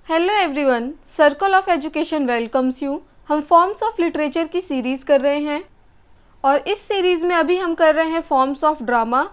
Hello everyone, circle of education welcomes you. हम forms of literature की series कर रहे हैं और इस सीरीज़ में अभी हम कर रहे हैं फॉर्म्स ऑफ ड्रामा,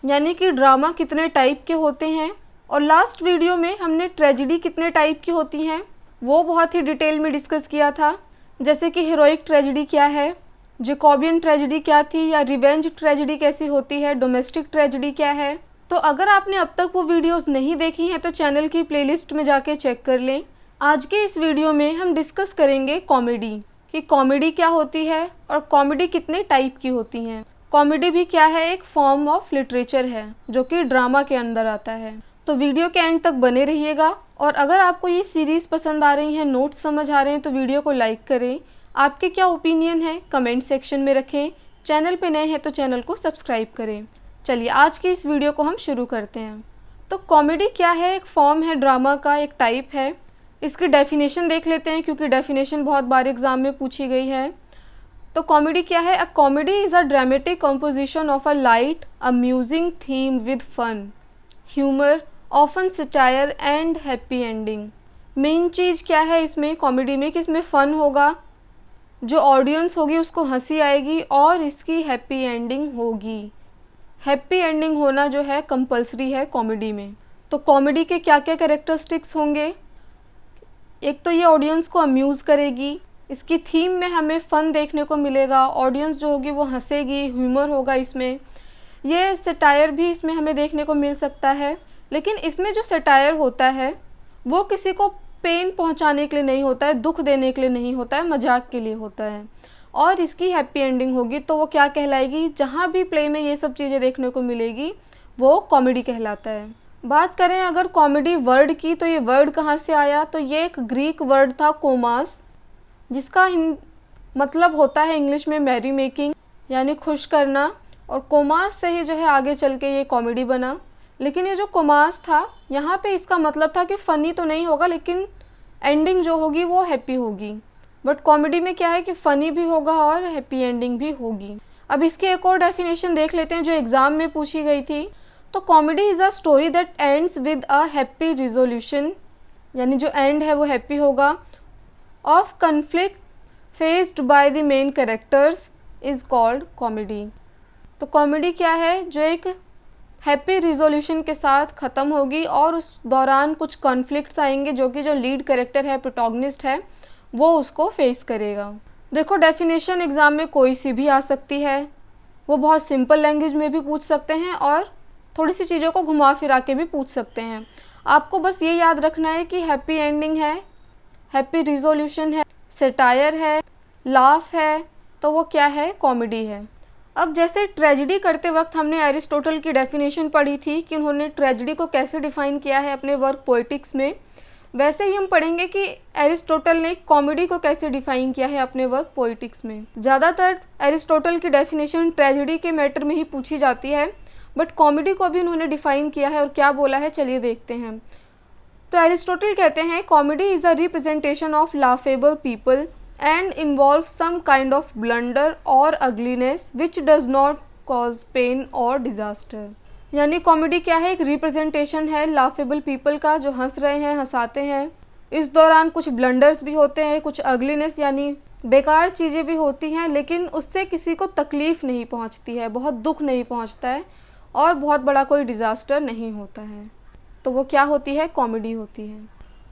यानी कि ड्रामा कितने टाइप के होते हैं। और लास्ट वीडियो में हमने ट्रेजिडी कितने टाइप की होती हैं वो बहुत ही डिटेल में डिस्कस किया था, जैसे कि हीरोइक ट्रेजिडी क्या है, जैकोबियन ट्रेजिडी क्या थी, या रिवेंज ट्रेजिडी कैसी होती है, डोमेस्टिक ट्रेजिडी क्या है। तो अगर आपने अब तक वो वीडियोस नहीं देखी हैं तो चैनल की प्लेलिस्ट में जाके चेक कर लें। आज के इस वीडियो में हम डिस्कस करेंगे कॉमेडी, कि कॉमेडी क्या होती है और कॉमेडी कितने टाइप की होती हैं। कॉमेडी भी क्या है, एक फॉर्म ऑफ लिटरेचर है जो कि ड्रामा के अंदर आता है। तो वीडियो के एंड तक बने रहिएगा। और अगर आपको ये सीरीज़ पसंद आ रही है, नोट्स समझ आ रहे हैं, तो वीडियो को लाइक करें। आपके क्या ओपिनियन है कमेंट सेक्शन में रखें। चैनल पे नए हैं तो चैनल को सब्सक्राइब करें। चलिए आज की इस वीडियो को हम शुरू करते हैं। तो कॉमेडी क्या है, एक फॉर्म है ड्रामा का, एक टाइप है। इसकी डेफिनेशन देख लेते हैं क्योंकि डेफिनेशन बहुत बार एग्जाम में पूछी गई है। तो कॉमेडी क्या है, a comedy is a dramatic composition of a light amusing theme with fun humour often satire and happy ending. Main चीज़ क्या है इसमें कॉमेडी में कि इसमें फ़न होगा, जो ऑडियंस होगी उसको हंसी आएगी और इसकी हैप्पी एंडिंग होगी। हैप्पी एंडिंग होना जो है कंपलसरी है कॉमेडी में। तो कॉमेडी के क्या क्या कैरेक्टरिस्टिक्स होंगे, एक तो ये ऑडियंस को अम्यूज़ करेगी, इसकी थीम में हमें फ़न देखने को मिलेगा, ऑडियंस जो होगी वो हंसेगी, ह्यूमर होगा इसमें। ये सटायर भी इसमें हमें देखने को मिल सकता है, लेकिन इसमें जो सटायर होता है वो किसी को पेन पहुंचाने के लिए नहीं होता है, दुख देने के लिए नहीं होता है, मजाक के लिए होता है। और इसकी हैप्पी एंडिंग होगी तो वो क्या कहलाएगी, जहाँ भी प्ले में ये सब चीज़ें देखने को मिलेगी वो कॉमेडी कहलाता है। बात करें अगर कॉमेडी वर्ड की, तो ये वर्ड कहाँ से आया, तो ये एक ग्रीक वर्ड था कोमास, जिसका मतलब होता है इंग्लिश में मैरी मेकिंग, यानी खुश करना। और कोमास से ही जो है आगे चल के ये कॉमेडी बना। लेकिन ये जो कोमास था यहाँ पे इसका मतलब था कि फ़नी तो नहीं होगा लेकिन एंडिंग जो होगी वो हैप्पी होगी। बट कॉमेडी में क्या है कि फ़नी भी होगा और हैप्पी एंडिंग भी होगी। अब इसकी एक और डेफिनेशन देख लेते हैं जो एग्ज़ाम में पूछी गई थी। तो comedy is a story that ends with a happy resolution, यानी जो एंड है वो हैप्पी होगा, of conflict faced by the main characters is called comedy. तो कॉमेडी क्या है, जो एक हैप्पी रिजोल्यूशन के साथ ख़त्म होगी और उस दौरान कुछ कॉन्फ्लिक्ट्स आएंगे जो कि जो लीड कैरेक्टर है, प्रोटोगनिस्ट है, वो उसको फेस करेगा। देखो डेफिनेशन एग्ज़ाम में कोई सी भी आ सकती है, वो बहुत सिंपल लैंग्वेज में भी पूछ सकते हैं और थोड़ी सी चीज़ों को घुमा फिरा के भी पूछ सकते हैं। आपको बस ये याद रखना है कि हैप्पी एंडिंग है, हैप्पी रिजोल्यूशन है, सटायर है, लाफ है, तो वो क्या है, कॉमेडी है। अब जैसे ट्रेजिडी करते वक्त हमने एरिस्टोटल की डेफिनेशन पढ़ी थी कि उन्होंने ट्रेजिडी को कैसे डिफ़ाइन किया है अपने वर्क पोएटिक्स में, वैसे ही हम पढ़ेंगे कि एरिस्टोटल ने कॉमेडी को कैसे डिफ़ाइन किया है अपने वर्क पोएटिक्स में। ज़्यादातर एरिस्टोटल की डेफिनेशन ट्रेजिडी के मैटर में ही पूछी जाती है, बट कॉमेडी को भी उन्होंने डिफ़ाइन किया है और क्या बोला है चलिए देखते हैं। तो एरिस्टोटल कहते हैं comedy is a representation of laughable people and involves some kind of blunder or ugliness which does not cause pain or disaster। यानी कॉमेडी क्या है, एक रिप्रेजेंटेशन है लाफेबल पीपल का, जो हंस रहे हैं, हंसाते हैं। इस दौरान कुछ ब्लंडर्स भी होते हैं, कुछ अगलीनेस यानी बेकार चीज़ें भी होती हैं, लेकिन उससे किसी को तकलीफ़ नहीं पहुंचती है, बहुत दुख नहीं पहुंचता है और बहुत बड़ा कोई डिज़ास्टर नहीं होता है। तो वो क्या होती है, कॉमेडी होती है।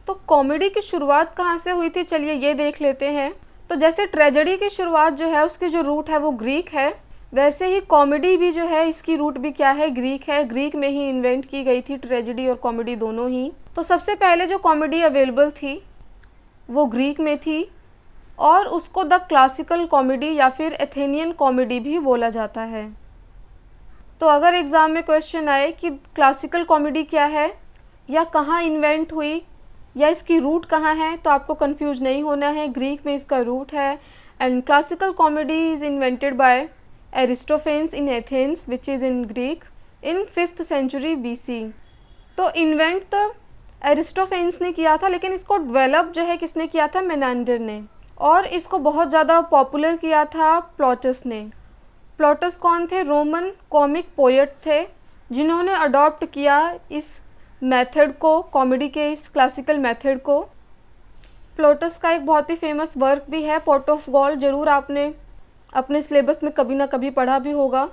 तो कॉमेडी की शुरुआत कहाँ से हुई थी, चलिए ये देख लेते हैं। तो जैसे ट्रेजेडी की शुरुआत जो है उसकी जो रूट है वो ग्रीक है, वैसे ही कॉमेडी भी जो है इसकी रूट भी क्या है, ग्रीक है। ग्रीक में ही इन्वेंट की गई थी ट्रेजेडी और कॉमेडी दोनों ही। तो सबसे पहले जो कॉमेडी अवेलेबल थी वो ग्रीक में थी और उसको द क्लासिकल कॉमेडी या फिर एथेनियन कॉमेडी भी बोला जाता है। तो अगर एग्ज़ाम में क्वेश्चन आए कि क्लासिकल कॉमेडी क्या है या कहाँ इन्वेंट हुई या इसकी रूट कहाँ है, तो आपको कंफ्यूज नहीं होना है, ग्रीक में इसका रूट है। And classical comedy is invented by Aristophanes in Athens which is in Greek in 5th century BC। तो इन्वेंट तो एरिस्टोफेन्स ने किया था, लेकिन इसको डेवलप जो है किसने किया था, मेनांडर ने। और इसको बहुत ज़्यादा पॉपुलर किया था प्लॉटस ने। प्लॉटस कौन थे, रोमन कॉमिक पोएट थे जिन्होंने अडॉप्ट किया इस मेथड को, कॉमेडी के इस क्लासिकल मेथड को। प्लोटस का एक बहुत ही फेमस वर्क भी है पॉट ऑफ गोल्ड, ज़रूर आपने अपने सिलेबस में कभी ना कभी पढ़ा भी होगा।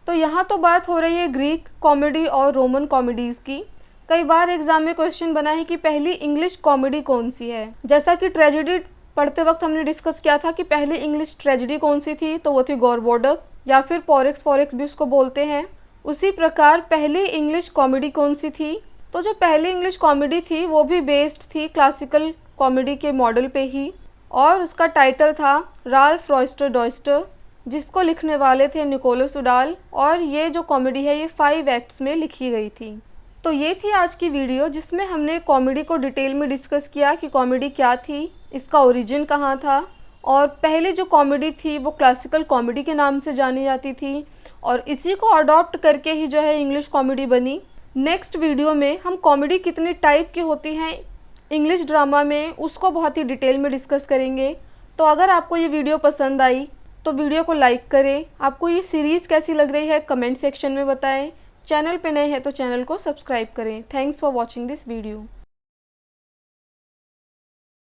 तो यहाँ तो बात हो रही है ग्रीक कॉमेडी और रोमन कॉमेडीज़ की। कई बार एग्जाम में क्वेश्चन बना है कि पहली इंग्लिश कॉमेडी कौन सी है। जैसा कि ट्रेजेडी पढ़ते वक्त हमने डिस्कस किया था कि पहली इंग्लिश ट्रेजेडी कौन सी थी, तो वो थी गॉरबोडक या फिर पॉरेक्स फॉरेक्स भी उसको बोलते हैं। उसी प्रकार पहली इंग्लिश कॉमेडी कौन सी थी, तो जो पहली इंग्लिश कॉमेडी थी वो भी बेस्ड थी क्लासिकल कॉमेडी के मॉडल पे ही, और उसका टाइटल था राल्फ रॉयस्टर डॉयस्टर, जिसको लिखने वाले थे निकोलस उडाल, और ये जो कॉमेडी है ये 5 एक्ट्स में लिखी गई थी। तो ये थी आज की वीडियो जिसमें हमने कॉमेडी को डिटेल में डिस्कस किया कि कॉमेडी क्या थी, इसका ओरिजिन कहाँ था, और पहले जो कॉमेडी थी वो क्लासिकल कॉमेडी के नाम से जानी जाती थी, और इसी को अडॉप्ट करके ही जो है इंग्लिश कॉमेडी बनी। नेक्स्ट वीडियो में हम कॉमेडी कितनी टाइप की होती हैं इंग्लिश ड्रामा में, उसको बहुत ही डिटेल में डिस्कस करेंगे। तो अगर आपको ये वीडियो पसंद आई तो वीडियो को लाइक करें। आपको ये सीरीज़ कैसी लग रही है कमेंट सेक्शन में बताएं। चैनल पे नए हैं तो चैनल को सब्सक्राइब करें। Thanks for watching this video.